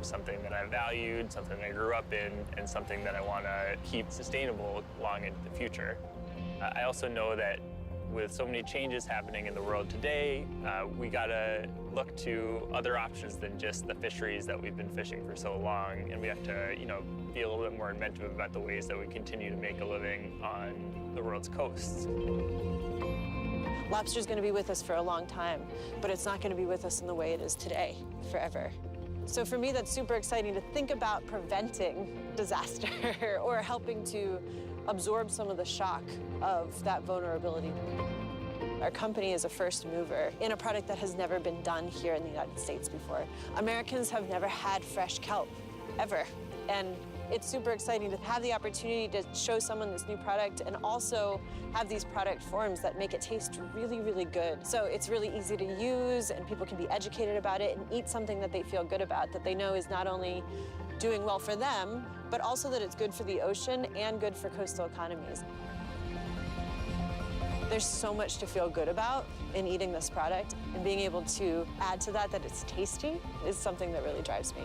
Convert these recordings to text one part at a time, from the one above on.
something that I valued, something I grew up in, and something that I want to keep sustainable long into the future. I also know that with so many changes happening in the world today, we gotta look to other options than just the fisheries that we've been fishing for so long, and we have to, be a little bit more inventive about the ways that we continue to make a living on the world's coasts. Lobster's gonna be with us for a long time, but it's not gonna be with us in the way it is today, forever. So for me, that's super exciting to think about preventing disaster or helping to absorb some of the shock of that vulnerability. Our company is a first mover in a product that has never been done here in the United States before. Americans have never had fresh kelp, ever. And it's super exciting to have the opportunity to show someone this new product and also have these product forms that make it taste really, really good. So it's really easy to use and people can be educated about it and eat something that they feel good about, that they know is not only doing well for them, but also that it's good for the ocean and good for coastal economies. There's so much to feel good about in eating this product, and being able to add to that it's tasty is something that really drives me.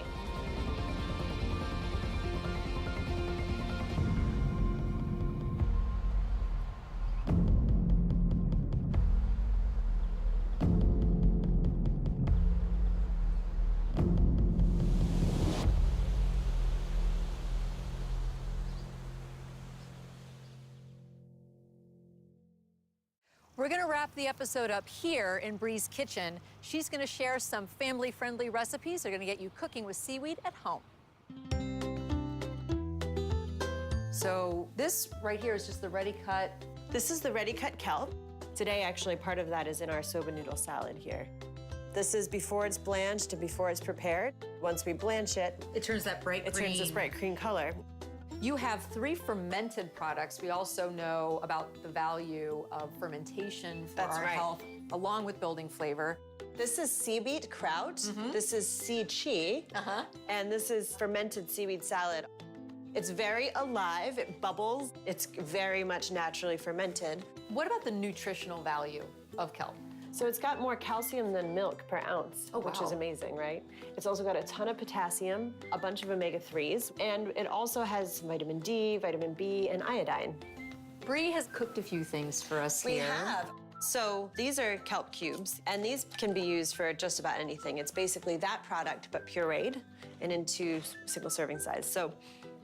We're going to wrap the episode up here in Bree's kitchen. She's going to share some family-friendly recipes that are going to get you cooking with seaweed at home. So this right here is just the ready-cut. This is the ready-cut kelp. Today, actually, part of that is in our soba noodle salad here. This is before it's blanched and before it's prepared. Once we blanch it, it turns that bright green. It turns this bright green color. You have 3 fermented products. We also know about the value of fermentation for our health, along with building flavor. This is sea beet kraut. This is sea chi. And this is fermented seaweed salad. It's very alive, it bubbles. It's very much naturally fermented. What about the nutritional value of kelp? So it's got more calcium than milk per ounce, which is amazing, right? It's also got a ton of potassium, a bunch of omega-3s, and it also has vitamin D, vitamin B, and iodine. Bree has cooked a few things for us here. We have. So these are kelp cubes, and these can be used for just about anything. It's basically that product, but pureed and into single serving size. So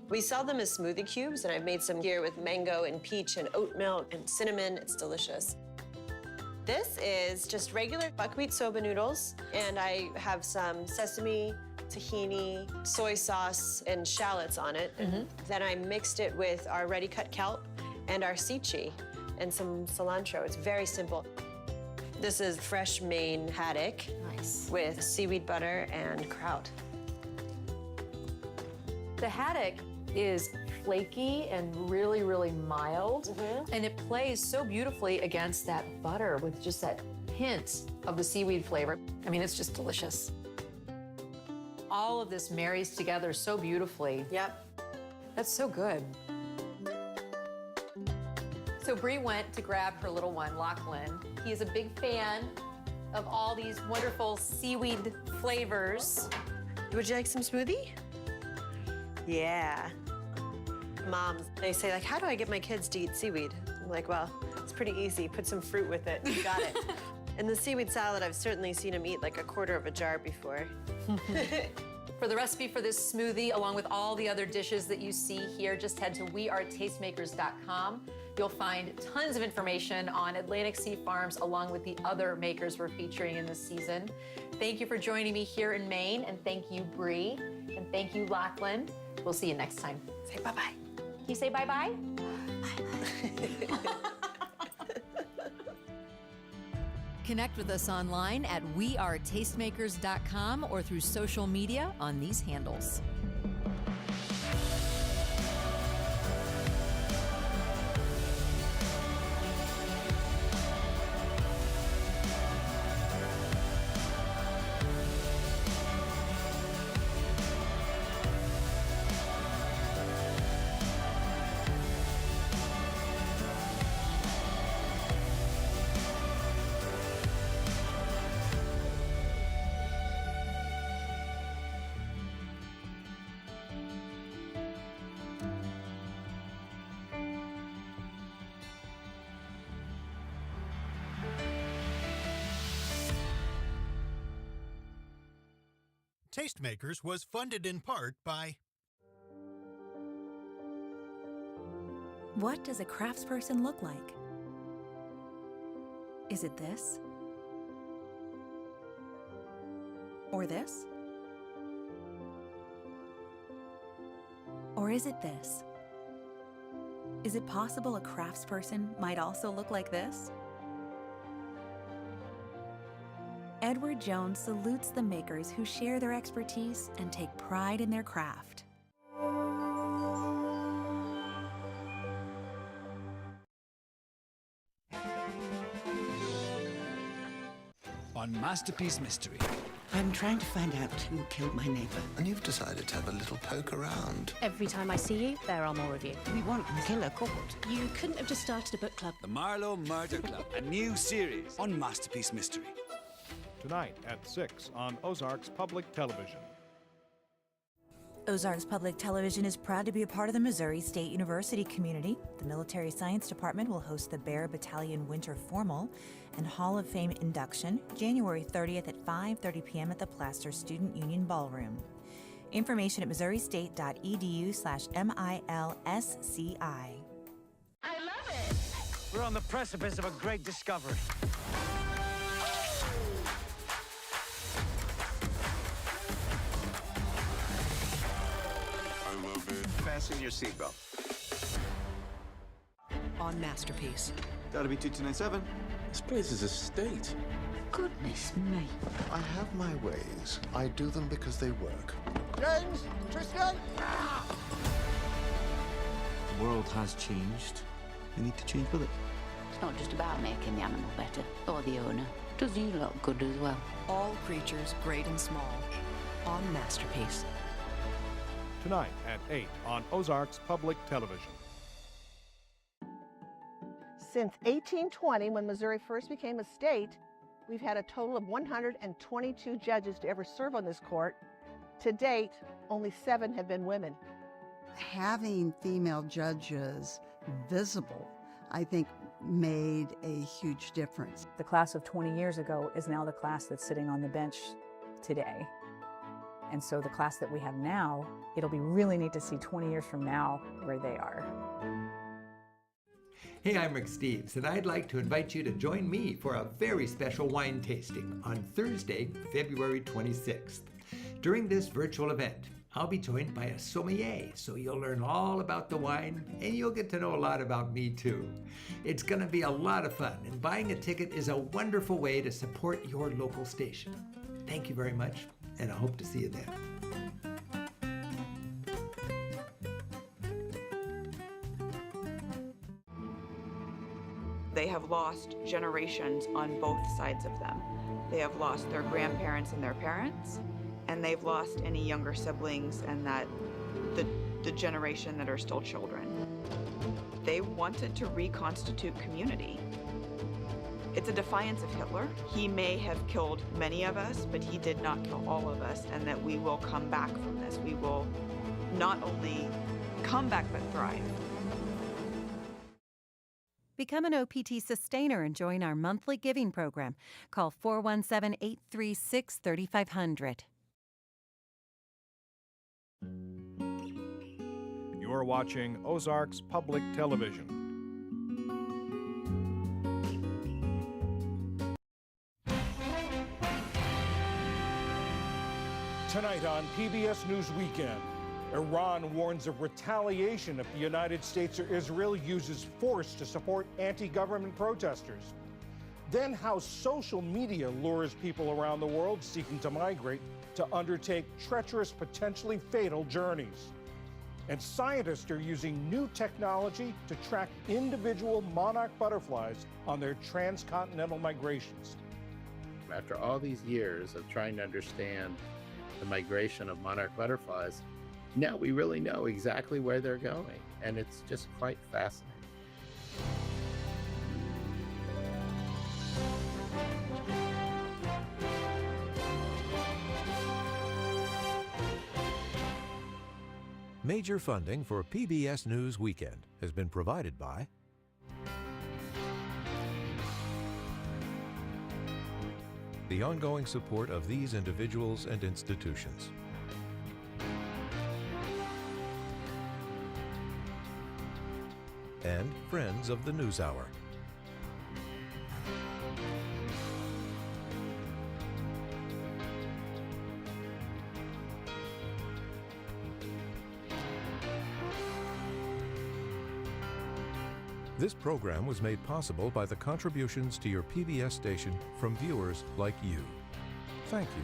we sell them as smoothie cubes, and I've made some here with mango and peach and oat milk and cinnamon. It's delicious. This is just regular buckwheat soba noodles, and I have some sesame, tahini, soy sauce, and shallots on it. And then I mixed it with our ready-cut kelp and our sichi and some cilantro. It's very simple. This is fresh Maine haddock with seaweed butter and kraut. The haddock is flaky and really, really mild. And it plays so beautifully against that butter with just that hint of the seaweed flavor. I mean, it's just delicious. All of this marries together so beautifully. Yep. That's so good. So Bree went to grab her little one, Lachlan. He is a big fan of all these wonderful seaweed flavors. Would you like some smoothie? Yeah. Moms, they say, like, how do I get my kids to eat seaweed? I'm like, well, it's pretty easy. Put some fruit with it. You got it. And the seaweed salad, I've certainly seen them eat like a quarter of a jar before. For the recipe for this smoothie, along with all the other dishes that you see here, just head to wearetastemakers.com. You'll find tons of information on Atlantic Sea Farms, along with the other makers we're featuring in this season. Thank you for joining me here in Maine, and thank you, Bree, and thank you, Lachlan. We'll see you next time. Say bye-bye. You say bye-bye? Bye-bye. Connect with us online at wearetastemakers.com or through social media on these handles. Tastemakers was funded in part by... What does a craftsperson look like? Is it this? Or this? Or is it this? Is it possible a craftsperson might also look like this? Edward Jones salutes the makers who share their expertise and take pride in their craft. On Masterpiece Mystery. I'm trying to find out who killed my neighbor. And you've decided to have a little poke around. Every time I see you, there are more of you. We want the killer caught. You couldn't have just started a book club. The Marlowe Murder Club, a new series on Masterpiece Mystery. Tonight at 6 on Ozarks Public Television. Ozarks Public Television is proud to be a part of the Missouri State University community. The Military Science Department will host the Bear Battalion Winter Formal and Hall of Fame induction January 30th at 5:30 p.m. at the Plaster Student Union Ballroom. Information at missouristate.edu/MILSCI. I love it! We're on the precipice of a great discovery. Fasten your seatbelt. On Masterpiece. That'll be 2297. This place is a state. Goodness me. I have my ways. I do them because they work. James! Tristan! The world has changed. We need to change with it. It's not just about making the animal better, or the owner. Does he look good as well? All creatures, great and small. On Masterpiece. Tonight at 8 on Ozarks Public Television. Since 1820, when Missouri first became a state, we've had a total of 122 judges to ever serve on this court. To date, only 7 have been women. Having female judges visible, I think, made a huge difference. The class of 20 years ago is now the class that's sitting on the bench today. And so the class that we have now, it'll be really neat to see 20 years from now where they are. Hey, I'm Rick Steves, and I'd like to invite you to join me for a very special wine tasting on Thursday, February 26th. During this virtual event, I'll be joined by a sommelier, so you'll learn all about the wine, and you'll get to know a lot about me too. It's gonna be a lot of fun, and buying a ticket is a wonderful way to support your local station. Thank you very much, and I hope to see you there. They have lost generations on both sides of them. They have lost their grandparents and their parents, and they've lost any younger siblings and the generation that are still children. They wanted to reconstitute community. It's a defiance of Hitler. He may have killed many of us, but he did not kill all of us, and that we will come back from this. We will not only come back, but thrive. Become an OPT sustainer and join our monthly giving program. Call 417-836-3500. You're watching Ozarks Public Television. Tonight on PBS News Weekend, Iran warns of retaliation if the United States or Israel uses force to support anti-government protesters. Then how social media lures people around the world seeking to migrate to undertake treacherous, potentially fatal journeys. And scientists are using new technology to track individual monarch butterflies on their transcontinental migrations. After all these years of trying to understand the migration of monarch butterflies, now we really know exactly where they're going, and it's just quite fascinating. Major funding for PBS News Weekend has been provided by the ongoing support of these individuals and institutions. And friends of the NewsHour. This program was made possible by the contributions to your PBS station from viewers like you. Thank you.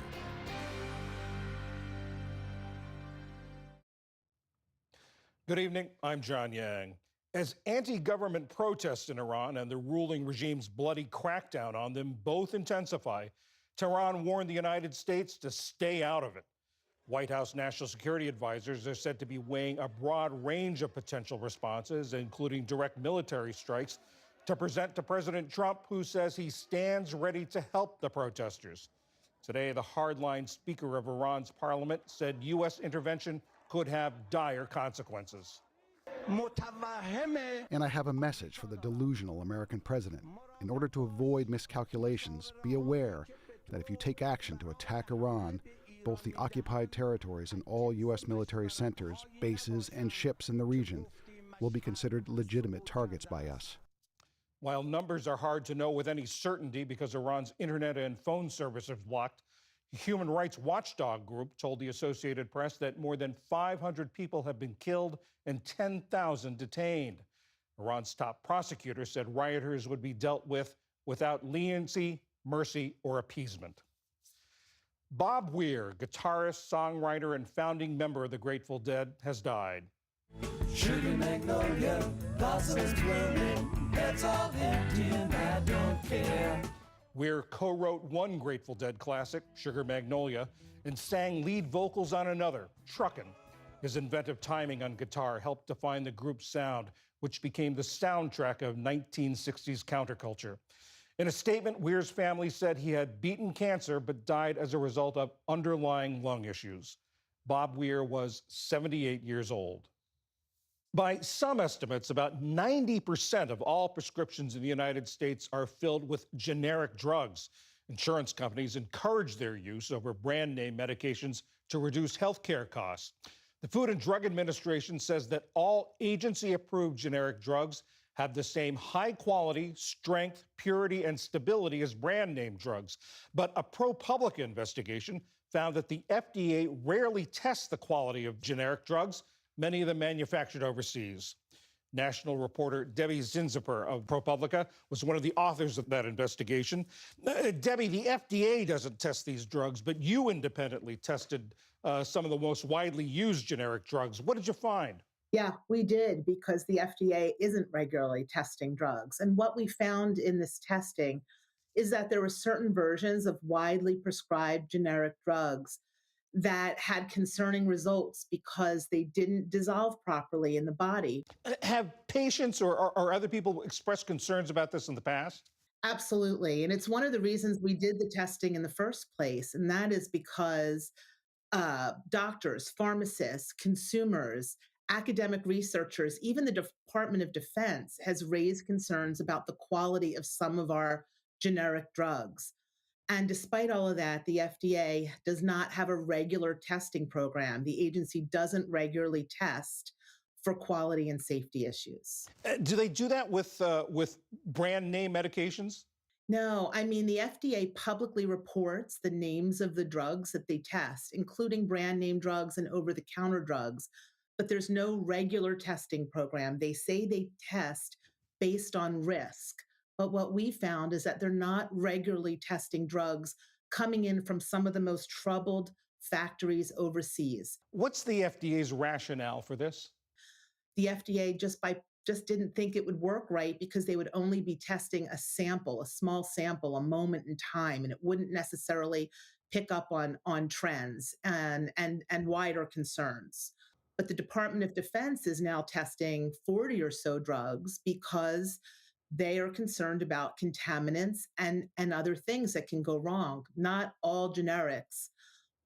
Good evening, I'm John Yang. As anti-government protests in Iran and the ruling regime's bloody crackdown on them both intensify, Tehran warned the United States to stay out of it. White House national security advisors are said to be weighing a broad range of potential responses, including direct military strikes, to present to President Trump, who says he stands ready to help the protesters. Today, the hardline Speaker of Iran's parliament said U.S. intervention could have dire consequences. And I have a message for the delusional American president. In order to avoid miscalculations, be aware that if you take action to attack Iran, both the occupied territories and all U.S. military centers, bases, and ships in the region will be considered legitimate targets by us. While numbers are hard to know with any certainty because Iran's internet and phone service is blocked, a human rights watchdog group told the Associated Press that more than 500 people have been killed and 10,000 detained. Iran's top prosecutor said rioters would be dealt with without leniency, mercy, or appeasement. Bob Weir, guitarist, songwriter, and founding member of the Grateful Dead, has died. Sugar magnolia, blossoms blooming, that's all empty and I don't care. Weir co-wrote one Grateful Dead classic, Sugar Magnolia, and sang lead vocals on another, Truckin'. His inventive timing on guitar helped define the group's sound, which became the soundtrack of 1960s counterculture. In a statement, Weir's family said he had beaten cancer but died as a result of underlying lung issues. Bob Weir was 78 years old. By some estimates, about 90% of all prescriptions in the United States are filled with generic drugs. Insurance companies encourage their use over brand name medications to reduce health care costs. The Food and Drug Administration says that all agency-approved generic drugs have the same high quality, strength, purity, and stability as brand name drugs. But a ProPublica investigation found that the FDA rarely tests the quality of generic drugs, many of them manufactured overseas. National reporter Debbie Zinziper of ProPublica was one of the authors of that investigation. Debbie, the FDA doesn't test these drugs, but you independently tested some of the most widely used generic drugs. What did you find? Yeah, we did, because the FDA isn't regularly testing drugs. And what we found in this testing is that there were certain versions of widely prescribed generic drugs that had concerning results because they didn't dissolve properly in the body. Have patients or other people expressed concerns about this in the past? Absolutely. And it's one of the reasons we did the testing in the first place. And that is because doctors, pharmacists, consumers, academic researchers, even the Department of Defense has raised concerns about the quality of some of our generic drugs. And despite all of that, the FDA does not have a regular testing program. The agency doesn't regularly test for quality and safety issues. Do they do that with brand name medications? No, I mean, the FDA publicly reports the names of the drugs that they test, including brand name drugs and over-the-counter drugs. But there's no regular testing program. They say they test based on risk. But what we found is that they're not regularly testing drugs coming in from some of the most troubled factories overseas. What's the FDA's rationale for this? The FDA just didn't think it would work right because they would only be testing a sample, a small sample, a moment in time, and it wouldn't necessarily pick up on trends and wider concerns. But the Department of Defense is now testing 40 or so drugs because they are concerned about contaminants and other things that can go wrong. Not all generics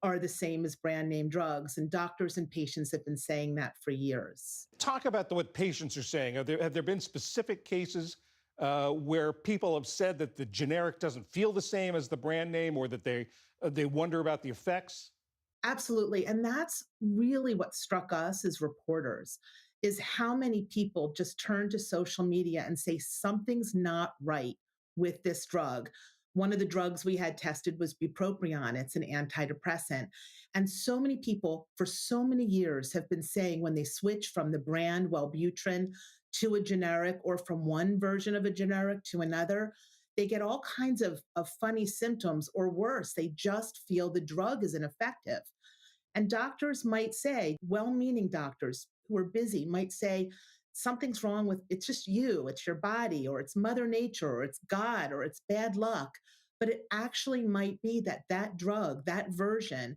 are the same as brand name drugs, and doctors and patients have been saying that for years. Talk about what patients are saying. Have there been specific cases where people have said that the generic doesn't feel the same as the brand name, or that they wonder about the effects? Absolutely. And that's really what struck us as reporters, is how many people just turn to social media and say something's not right with this drug. One of the drugs we had tested was bupropion. It's an antidepressant. And so many people for so many years have been saying when they switch from the brand Wellbutrin to a generic, or from one version of a generic to another, they get all kinds of funny symptoms, or worse, they just feel the drug is ineffective. And doctors might say, well-meaning doctors who are busy might say, something's wrong with, it's just you, it's your body, or it's Mother Nature, or it's God, or it's bad luck. But it actually might be that that drug, that version,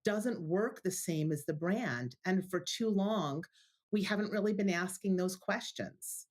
doesn't work the same as the brand. And for too long, we haven't really been asking those questions.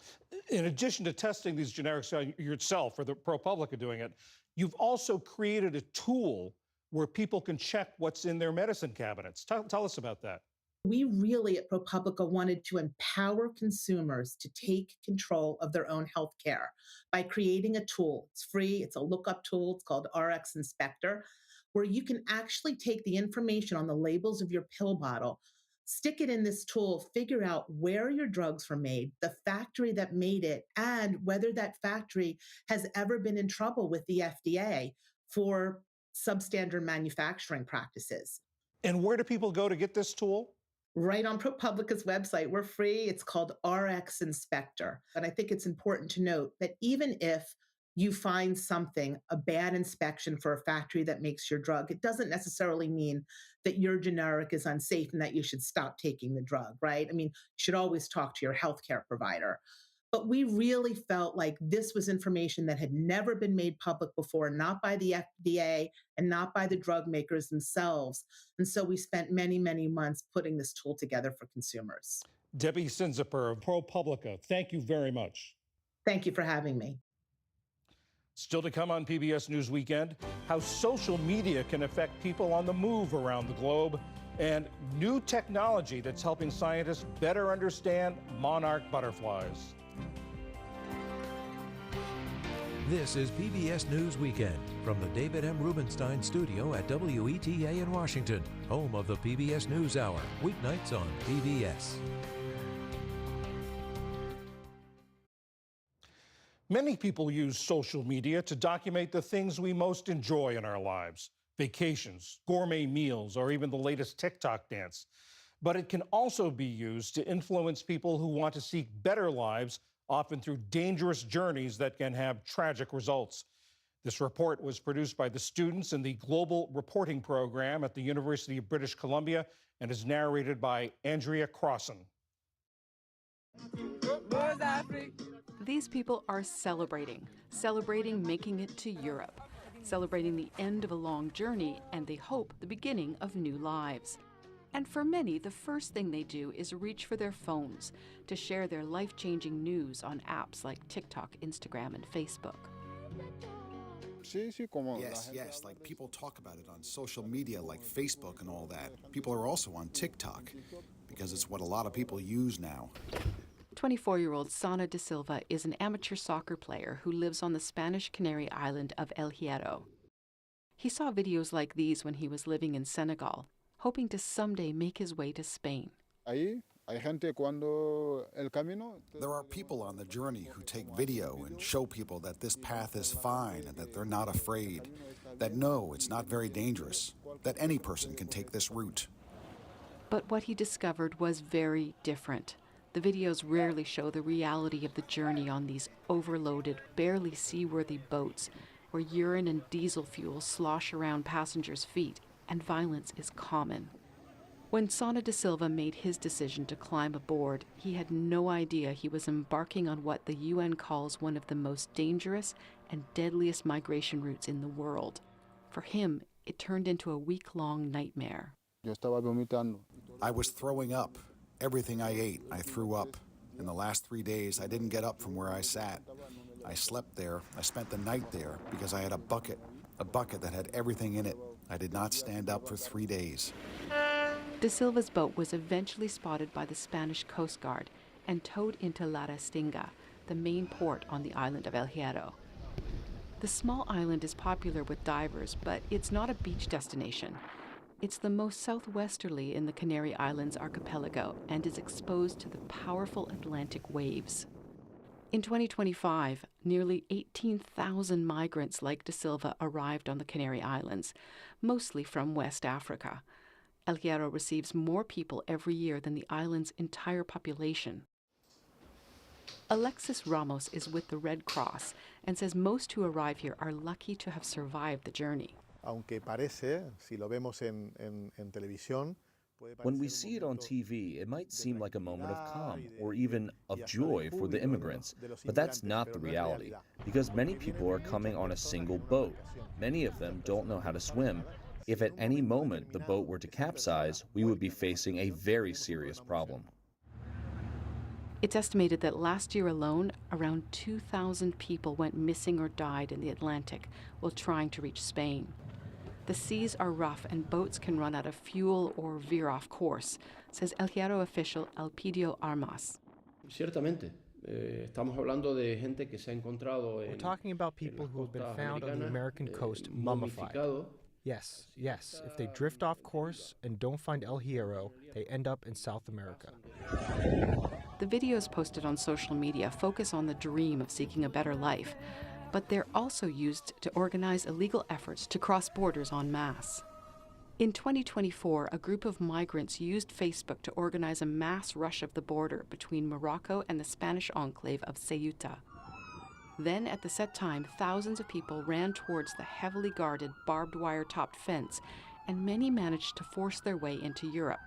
In addition to testing these generics yourself, or the ProPublica doing it, you've also created a tool where people can check what's in their medicine cabinets. Tell us about that. We really at ProPublica wanted to empower consumers to take control of their own health care by creating a tool. It's free, it's a lookup tool, it's called RX Inspector, where you can actually take the information on the labels of your pill bottle, stick it in this tool, figure out where your drugs were made, the factory that made it, and whether that factory has ever been in trouble with the FDA for substandard manufacturing practices. And where do people go to get this tool? Right on ProPublica's website. We're free. It's called RX Inspector. And I think it's important to note that even if you find something, a bad inspection for a factory that makes your drug, it doesn't necessarily mean that your generic is unsafe and that you should stop taking the drug, right? I mean, you should always talk to your healthcare provider. But we really felt like this was information that had never been made public before, not by the FDA and not by the drug makers themselves. And so we spent many, many months putting this tool together for consumers. Debbie Sinziper of ProPublica, thank you very much. Thank you for having me. Still to come on PBS News Weekend, how social media can affect people on the move around the globe, and new technology that's helping scientists better understand monarch butterflies. This is PBS News Weekend from the David M. Rubenstein studio at WETA in Washington, home of the PBS News Hour, weeknights on PBS. Many people use social media to document the things we most enjoy in our lives: vacations, gourmet meals, or even the latest TikTok dance. But it can also be used to influence people who want to seek better lives, often through dangerous journeys that can have tragic results. This report was produced by the students in the Global Reporting Program at the University of British Columbia and is narrated by Andrea Crossan. These people are celebrating making it to Europe, celebrating the end of a long journey and they hope the beginning of new lives. And for many, the first thing they do is reach for their phones to share their life-changing news on apps like TikTok, Instagram, and Facebook. Yes, like people talk about it on social media like Facebook and all that. People are also on TikTok because it's what a lot of people use now. 24-year-old Sana de Silva is an amateur soccer player who lives on the Spanish Canary island of El Hierro. He saw videos like these when he was living in Senegal, hoping to someday make his way to Spain. There are people on the journey who take video and show people that this path is fine and that they're not afraid, that no, it's not very dangerous, that any person can take this route. But what he discovered was very different. The videos rarely show the reality of the journey on these overloaded, barely seaworthy boats where urine and diesel fuel slosh around passengers' feet and violence is common. When Sana de Silva made his decision to climb aboard, he had no idea he was embarking on what the UN calls one of the most dangerous and deadliest migration routes in the world. For him, it turned into a week-long nightmare. I was throwing up. Everything I ate, I threw up. In the last 3 days, I didn't get up from where I sat. I slept there. I spent the night there because I had a bucket that had everything in it. I did not stand up for 3 days. De Silva's boat was eventually spotted by the Spanish Coast Guard and towed into La Restinga, the main port on the island of El Hierro. The small island is popular with divers, but it's not a beach destination. It's the most southwesterly in the Canary Islands archipelago and is exposed to the powerful Atlantic waves. In 2025, nearly 18,000 migrants like De Silva arrived on the Canary Islands, mostly from West Africa. El Hierro receives more people every year than the island's entire population. Alexis Ramos is with the Red Cross and says most who arrive here are lucky to have survived the journey. When we see it on TV, it might seem like a moment of calm or even of joy for the immigrants, but that's not the reality, because many people are coming on a single boat. Many of them don't know how to swim. If at any moment the boat were to capsize, we would be facing a very serious problem. It's estimated that last year alone, around 2,000 people went missing or died in the Atlantic while trying to reach Spain. The seas are rough and boats can run out of fuel or veer off course, says El Hierro official Elpidio Armas. We're talking about people who have been found on the American coast mummified. Yes, if they drift off course and don't find El Hierro, they end up in South America. The videos posted on social media focus on the dream of seeking a better life, but they're also used to organize illegal efforts to cross borders en masse. In 2024, a group of migrants used Facebook to organize a mass rush of the border between Morocco and the Spanish enclave of Ceuta. Then, at the set time, thousands of people ran towards the heavily guarded, barbed wire-topped fence, and many managed to force their way into Europe.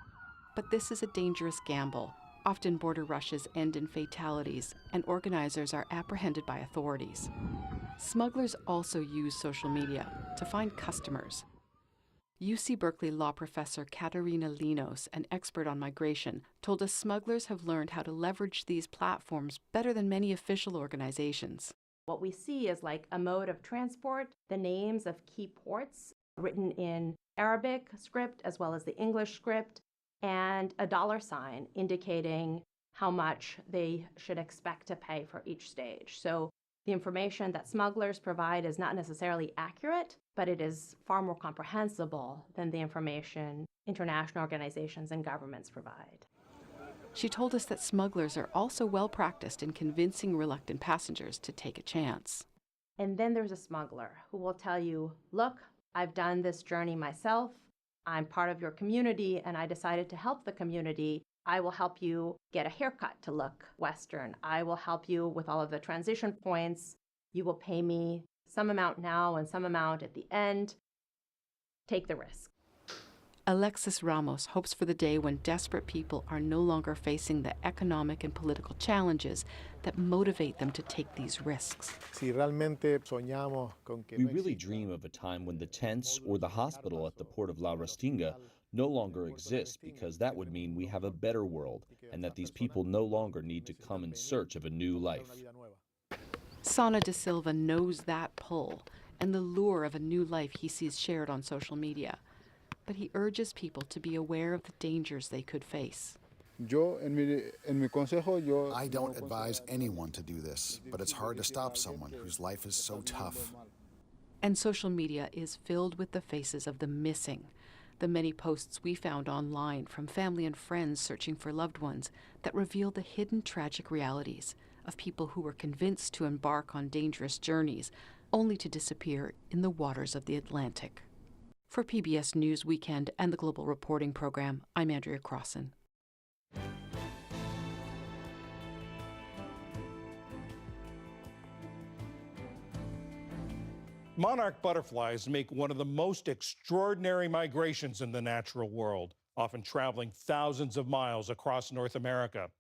But this is a dangerous gamble. Often border rushes end in fatalities, and organizers are apprehended by authorities. Smugglers also use social media to find customers. UC Berkeley law professor Katerina Linos, an expert on migration, told us smugglers have learned how to leverage these platforms better than many official organizations. What we see is like a mode of transport, the names of key ports written in Arabic script as well as the English script, and a $sign indicating how much they should expect to pay for each stage. So the information that smugglers provide is not necessarily accurate, but it is far more comprehensible than the information international organizations and governments provide. She told us that smugglers are also well practiced in convincing reluctant passengers to take a chance. And then there's a smuggler who will tell you, look, I've done this journey myself. I'm part of your community and I decided to help the community. I will help you get a haircut to look Western. I will help you with all of the transition points. You will pay me some amount now and some amount at the end. Take the risk. Alexis Ramos hopes for the day when desperate people are no longer facing the economic and political challenges that motivate them to take these risks. We really dream of a time when the tents or the hospital at the port of La Restinga no longer exists, because that would mean we have a better world and that these people no longer need to come in search of a new life. Sana De Silva knows that pull and the lure of a new life he sees shared on social media. But he urges people to be aware of the dangers they could face. I don't advise anyone to do this, but it's hard to stop someone whose life is so tough. And social media is filled with the faces of the missing, the many posts we found online from family and friends searching for loved ones that reveal the hidden tragic realities of people who were convinced to embark on dangerous journeys only to disappear in the waters of the Atlantic. For PBS News Weekend and the Global Reporting Program, I'm Andrea Crossan. Monarch butterflies make one of the most extraordinary migrations in the natural world, often traveling thousands of miles across North America.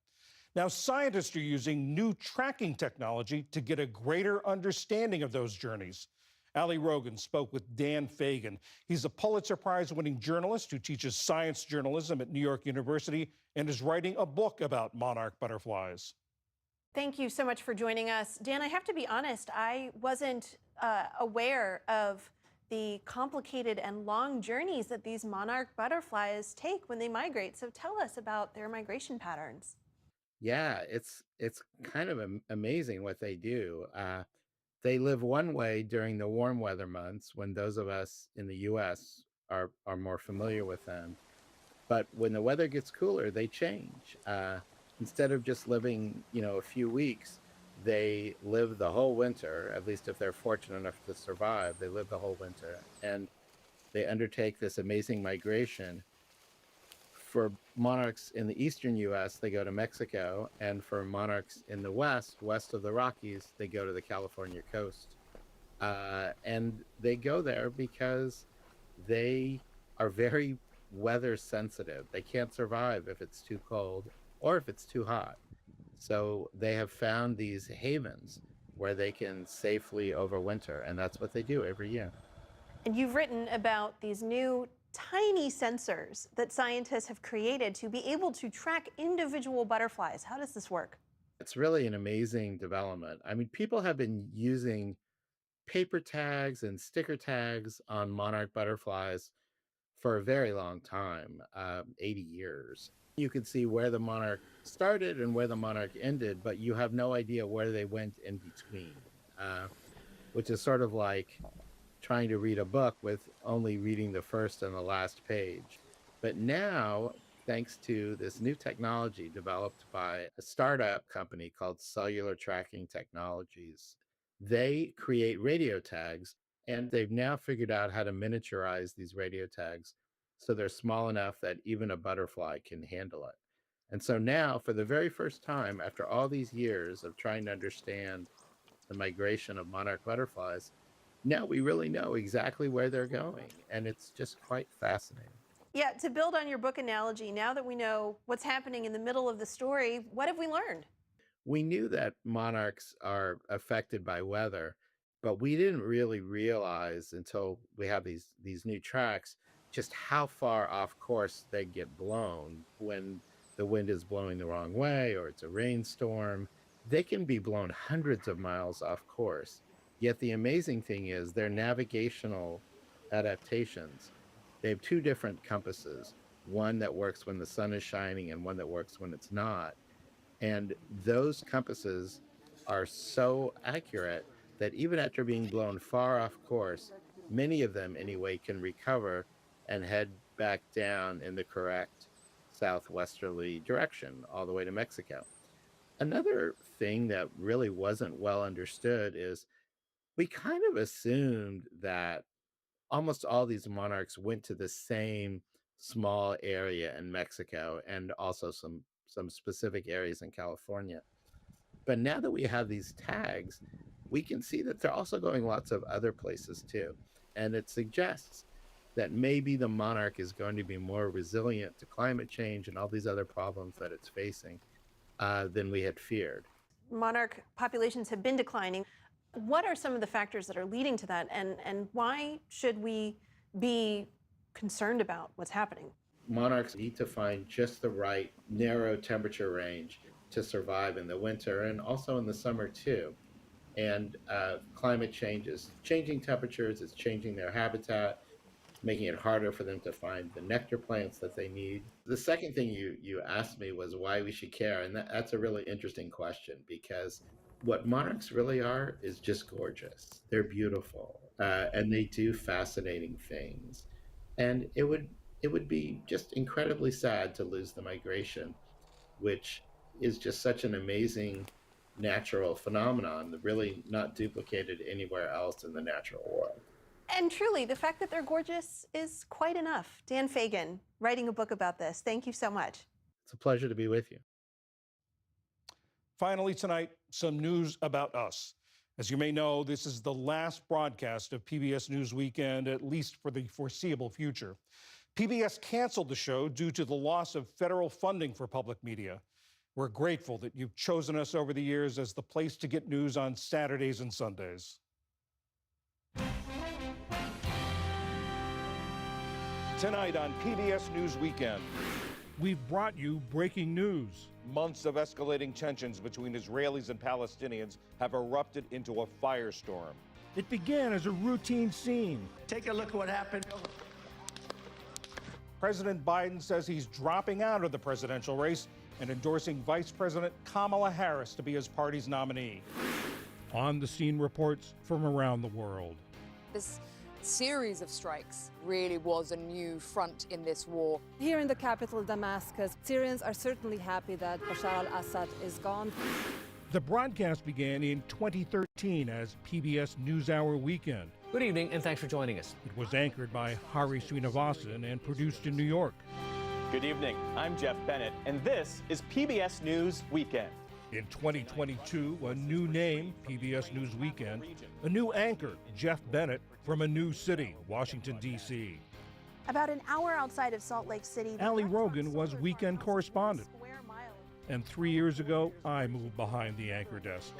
Now, scientists are using new tracking technology to get a greater understanding of those journeys. Ali Rogan spoke with Dan Fagan. He's a Pulitzer Prize-winning journalist who teaches science journalism at New York University and is writing a book about monarch butterflies. Thank you so much for joining us. Dan, I have to be honest, I wasn't aware of the complicated and long journeys that these monarch butterflies take when they migrate. So tell us about their migration patterns. Yeah, it's kind of amazing what they do. They live one way during the warm weather months when those of us in the U.S. are more familiar with them. But when the weather gets cooler, they change. Instead of just living, a few weeks, they live the whole winter. At least if they're fortunate enough to survive, they live the whole winter, and they undertake this amazing migration. For monarchs in the eastern U.S., they go to Mexico, and for monarchs in the west of the Rockies, they go to the California coast. And they go there because they are very weather sensitive. They can't survive if it's too cold or if it's too hot. So they have found these havens where they can safely overwinter, and that's what they do every year. And you've written about these new tiny sensors that scientists have created to be able to track individual butterflies. How does this work? It's really an amazing development. I mean, people have been using paper tags and sticker tags on monarch butterflies for a very long time, 80 years. You can see where the monarch started and where the monarch ended, but you have no idea where they went in between, which is sort of like trying to read a book with only reading the first and the last page. But now, thanks to this new technology developed by a startup company called Cellular Tracking Technologies, they create radio tags, and they've now figured out how to miniaturize these radio tags so they're small enough that even a butterfly can handle it. And so now, for the very first time, after all these years of trying to understand the migration of monarch butterflies, now we really know exactly where they're going, and it's just quite fascinating. Yeah, to build on your book analogy, now that we know what's happening in the middle of the story, what have we learned? We knew that monarchs are affected by weather, but we didn't really realize until we have these new tracks just how far off course they get blown when the wind is blowing the wrong way or it's a rainstorm. They can be blown hundreds of miles off course. Yet the amazing thing is their navigational adaptations. They have two different compasses, one that works when the sun is shining and one that works when it's not. And those compasses are so accurate that even after being blown far off course, many of them anyway can recover and head back down in the correct southwesterly direction all the way to Mexico. Another thing that really wasn't well understood is we kind of assumed that almost all these monarchs went to the same small area in Mexico and also some specific areas in California. But now that we have these tags, we can see that they're also going lots of other places too. And it suggests that maybe the monarch is going to be more resilient to climate change and all these other problems that it's facing than we had feared. Monarch populations have been declining. What are some of the factors that are leading to that, and why should we be concerned about what's happening? Monarchs need to find just the right narrow temperature range to survive in the winter and also in the summer too. And climate change is changing temperatures, it's changing their habitat, it's making it harder for them to find the nectar plants that they need. The second thing you asked me was why we should care, and that's a really interesting question, because what monarchs really are is just gorgeous. They're beautiful, and they do fascinating things. And it would be just incredibly sad to lose the migration, which is just such an amazing natural phenomenon, really not duplicated anywhere else in the natural world. And truly, the fact that they're gorgeous is quite enough. Dan Fagan, writing a book about this. Thank you so much. It's a pleasure to be with you. Finally tonight, some news about us. As you may know, this is the last broadcast of PBS News Weekend, at least for the foreseeable future. PBS canceled the show due to the loss of federal funding for public media. We're grateful that you've chosen us over the years as the place to get news on Saturdays and Sundays. Tonight on PBS News Weekend, we've brought you breaking news. Months of escalating tensions between Israelis and Palestinians have erupted into a firestorm. It began as a routine scene. Take a look at what happened. President Biden says he's dropping out of the presidential race and endorsing Vice President Kamala Harris to be his party's nominee. On the scene reports from around the world. This series of strikes really was a new front in this war. Here in the capital, Damascus, Syrians are certainly happy that Bashar al-Assad is gone. The broadcast began in 2013 as PBS NewsHour Weekend. Good evening, and thanks for joining us. It was anchored by Hari Srinivasan and produced in New York. Good evening, I'm Jeff Bennett, and this is PBS News Weekend. In 2022, a new name, PBS News Weekend, a new anchor, Jeff Bennett, from a new city, Washington, D.C. About an hour outside of Salt Lake City, Ali Rogan was weekend correspondent. And 3 years ago, I moved behind the anchor desk.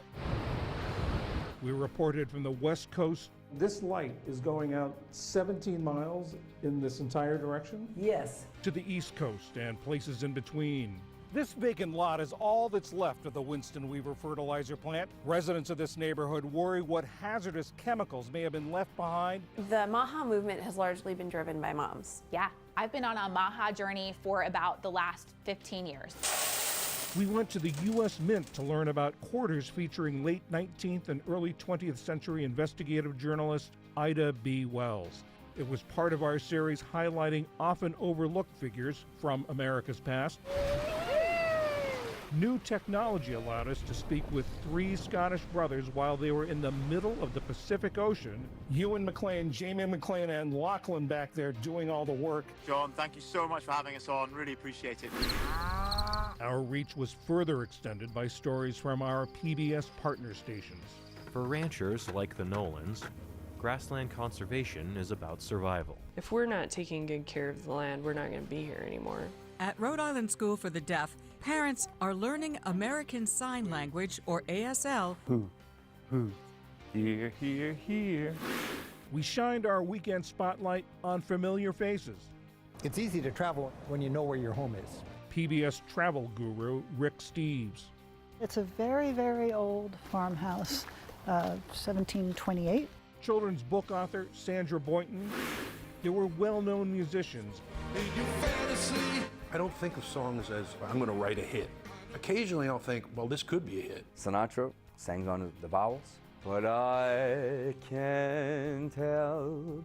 We reported from the West Coast. This light is going out 17 miles in this entire direction? Yes. To the East Coast and places in between. This vacant lot is all that's left of the Winston Weaver fertilizer plant. Residents of this neighborhood worry what hazardous chemicals may have been left behind. The MAHA movement has largely been driven by moms. Yeah, I've been on a MAHA journey for about the last 15 years. We went to the U.S. Mint to learn about quarters featuring late 19th and early 20th century investigative journalist Ida B. Wells. It was part of our series highlighting often overlooked figures from America's past. New technology allowed us to speak with 3 Scottish brothers while they were in the middle of the Pacific Ocean. Ewan McLean, Jamie McLean, and Lachlan back there doing all the work. John, thank you so much for having us on. Really appreciate it. Our reach was further extended by stories from our PBS partner stations. For ranchers like the Nolans, grassland conservation is about survival. If we're not taking good care of the land, we're not going to be here anymore. At Rhode Island School for the Deaf, parents are learning American Sign Language, or ASL. Here, here, here. We shined our weekend spotlight on familiar faces. It's easy to travel when you know where your home is. PBS travel guru Rick Steves. It's a very, very old farmhouse, 1728. Children's book author Sandra Boynton. There were well-known musicians. I don't think of songs as, I'm going to write a hit. Occasionally I'll think, well, this could be a hit. Sinatra sang on the vowels. But I can tell.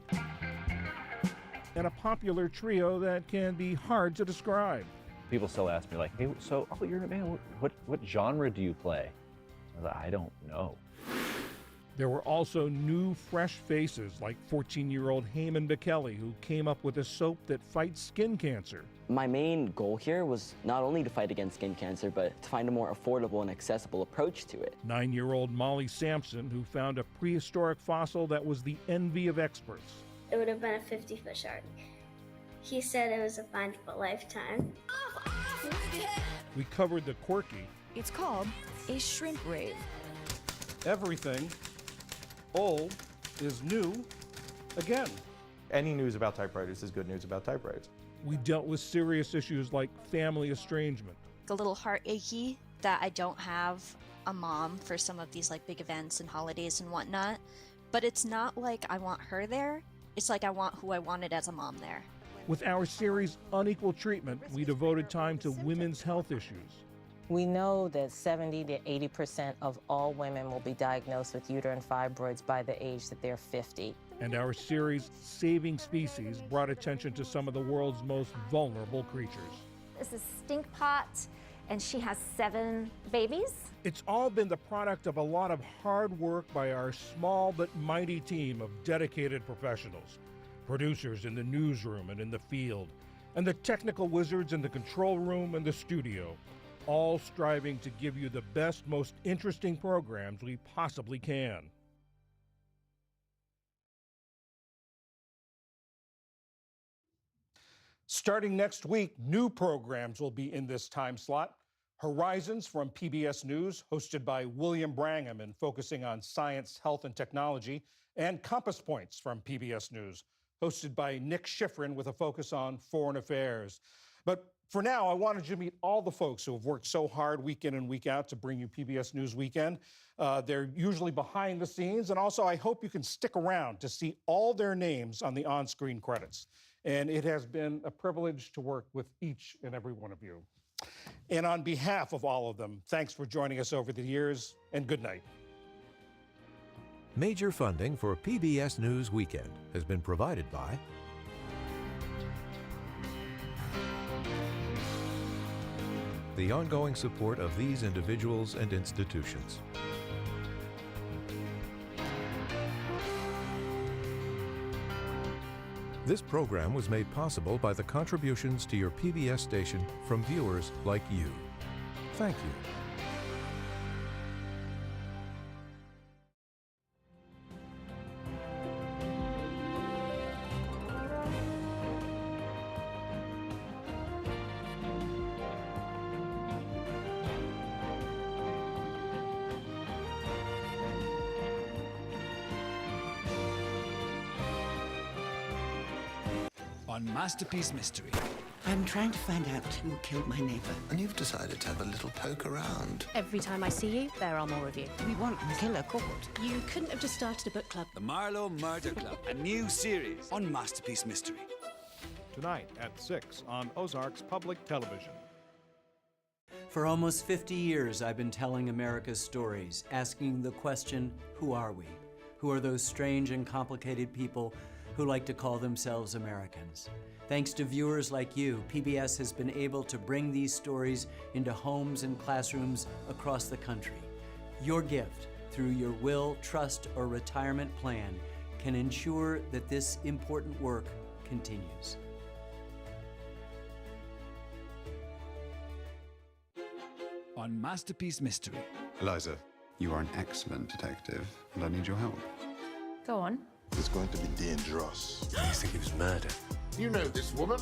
And a popular trio that can be hard to describe. People still ask me, like, hey, so, you're a man, what genre do you play? I was like, I don't know. There were also new, fresh faces like 14-year-old Heyman McKelly, who came up with a soap that fights skin cancer. My main goal here was not only to fight against skin cancer, but to find a more affordable and accessible approach to it. 9-year-old Molly Sampson, who found a prehistoric fossil that was the envy of experts. It would have been a 50-foot shark. He said it was a find of a lifetime. We covered the quirky. It's called a shrimp rave. Everything old is new again. Any news about typewriters is good news about typewriters. We dealt with serious issues like family estrangement. It's a little heart achy that I don't have a mom for some of these like big events and holidays and whatnot. But it's not like I want her there. It's like I want who I wanted as a mom there. With our series Unequal Treatment, we devoted time to women's health issues. We know that 70 to 80% of all women will be diagnosed with uterine fibroids by the age that they're 50. And our series Saving Species brought attention to some of the world's most vulnerable creatures. This is Stinkpot, and she has 7 babies. It's all been the product of a lot of hard work by our small but mighty team of dedicated professionals. Producers in the newsroom and in the field, and the technical wizards in the control room and the studio, all striving to give you the best, most interesting programs we possibly can. Starting next week, new programs will be in this time slot. Horizons from PBS News, hosted by William Brangham and focusing on science, health, and technology, and Compass Points from PBS News, hosted by Nick Schifrin with a focus on foreign affairs. But for now, I wanted you to meet all the folks who have worked so hard week in and week out to bring you PBS News Weekend. They're usually behind the scenes, and also I hope you can stick around to see all their names on the on-screen credits. and it has been a privilege to work with each and every one of you. And on behalf of all of them, thanks for joining us over the years, and good night. Major funding for PBS News Weekend has been provided by the ongoing support of these individuals and institutions. This program was made possible by the contributions to your PBS station from viewers like you. Thank you. On Masterpiece Mystery. I'm trying to find out who killed my neighbor. And you've decided to have a little poke around. Every time I see you, there are more of you. We want the killer caught. You couldn't have just started a book club. The Marlowe Murder Club, a new series on Masterpiece Mystery. Tonight at 6 on Ozarks Public Television. For almost 50 years, I've been telling America's stories, asking the question, who are we? Who are those strange and complicated people who like to call themselves Americans? Thanks to viewers like you, PBS has been able to bring these stories into homes and classrooms across the country. Your gift, through your will, trust, or retirement plan, can ensure that this important work continues. On Masterpiece Mystery. Eliza, you are an excellent detective, and I need your help. Go on. It's going to be dangerous. I think it was murder. You know this woman?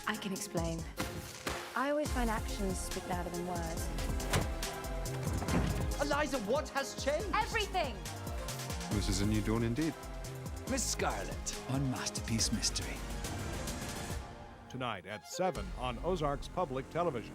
I can explain. I always find actions speak louder than words. Eliza, what has changed? Everything! This is a new dawn indeed. Miss Scarlet on Masterpiece Mystery. Tonight at 7 on Ozarks Public Television.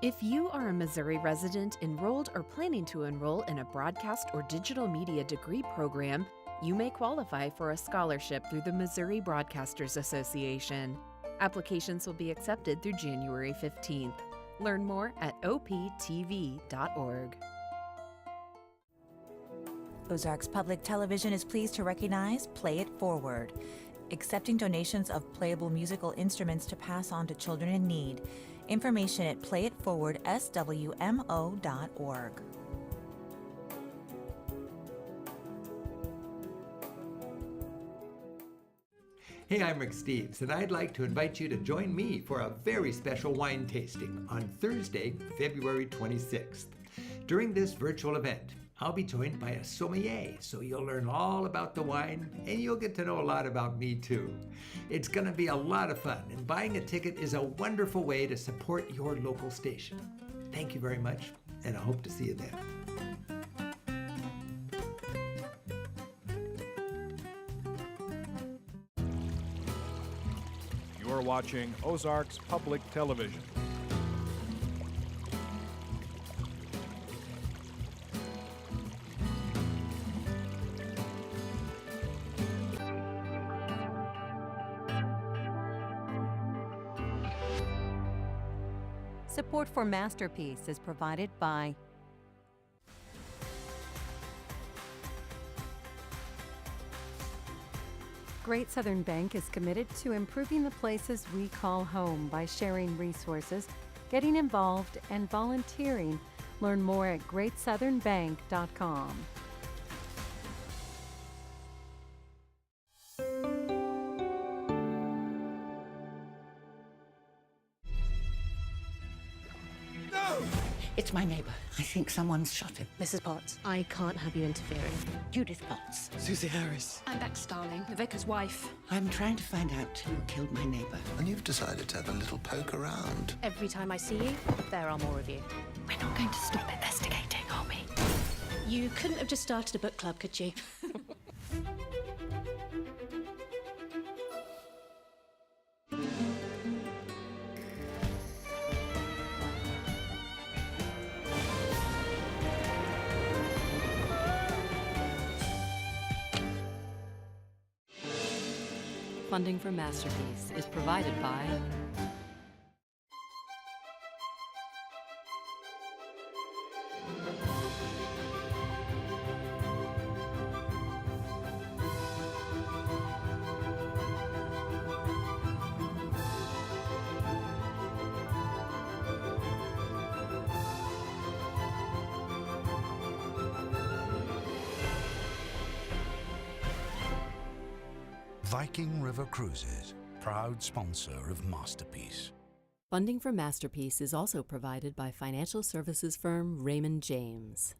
If you are a Missouri resident enrolled or planning to enroll in a broadcast or digital media degree program, you may qualify for a scholarship through the Missouri Broadcasters Association. Applications will be accepted through January 15th. Learn more at optv.org. Ozarks Public Television is pleased to recognize Play It Forward, accepting donations of playable musical instruments to pass on to children in need. Information at playitforwardswmo.org. Hey, I'm Rick Steves, and I'd like to invite you to join me for a very special wine tasting on Thursday, February 26th. During this virtual event, I'll be joined by a sommelier, so you'll learn all about the wine, and you'll get to know a lot about me too. It's gonna be a lot of fun, and buying a ticket is a wonderful way to support your local station. Thank you very much, and I hope to see you there. You're watching Ozarks Public Television. Support for Masterpiece is provided by Great Southern Bank is committed to improving the places we call home by sharing resources, getting involved, and volunteering. Learn more at greatsouthernbank.com. It's my neighbor. I think someone's shot him. Mrs. Potts, I can't have you interfering. Judith Potts. Susie Harris. I'm Bex Starling, the vicar's wife. I'm trying to find out who killed my neighbor. And you've decided to have a little poke around. Every time I see you, there are more of you. We're not going to stop investigating, are we? You couldn't have just started a book club, could you? Funding for Masterpiece is provided by Viking River Cruises, proud sponsor of Masterpiece. Funding for Masterpiece is also provided by financial services firm Raymond James.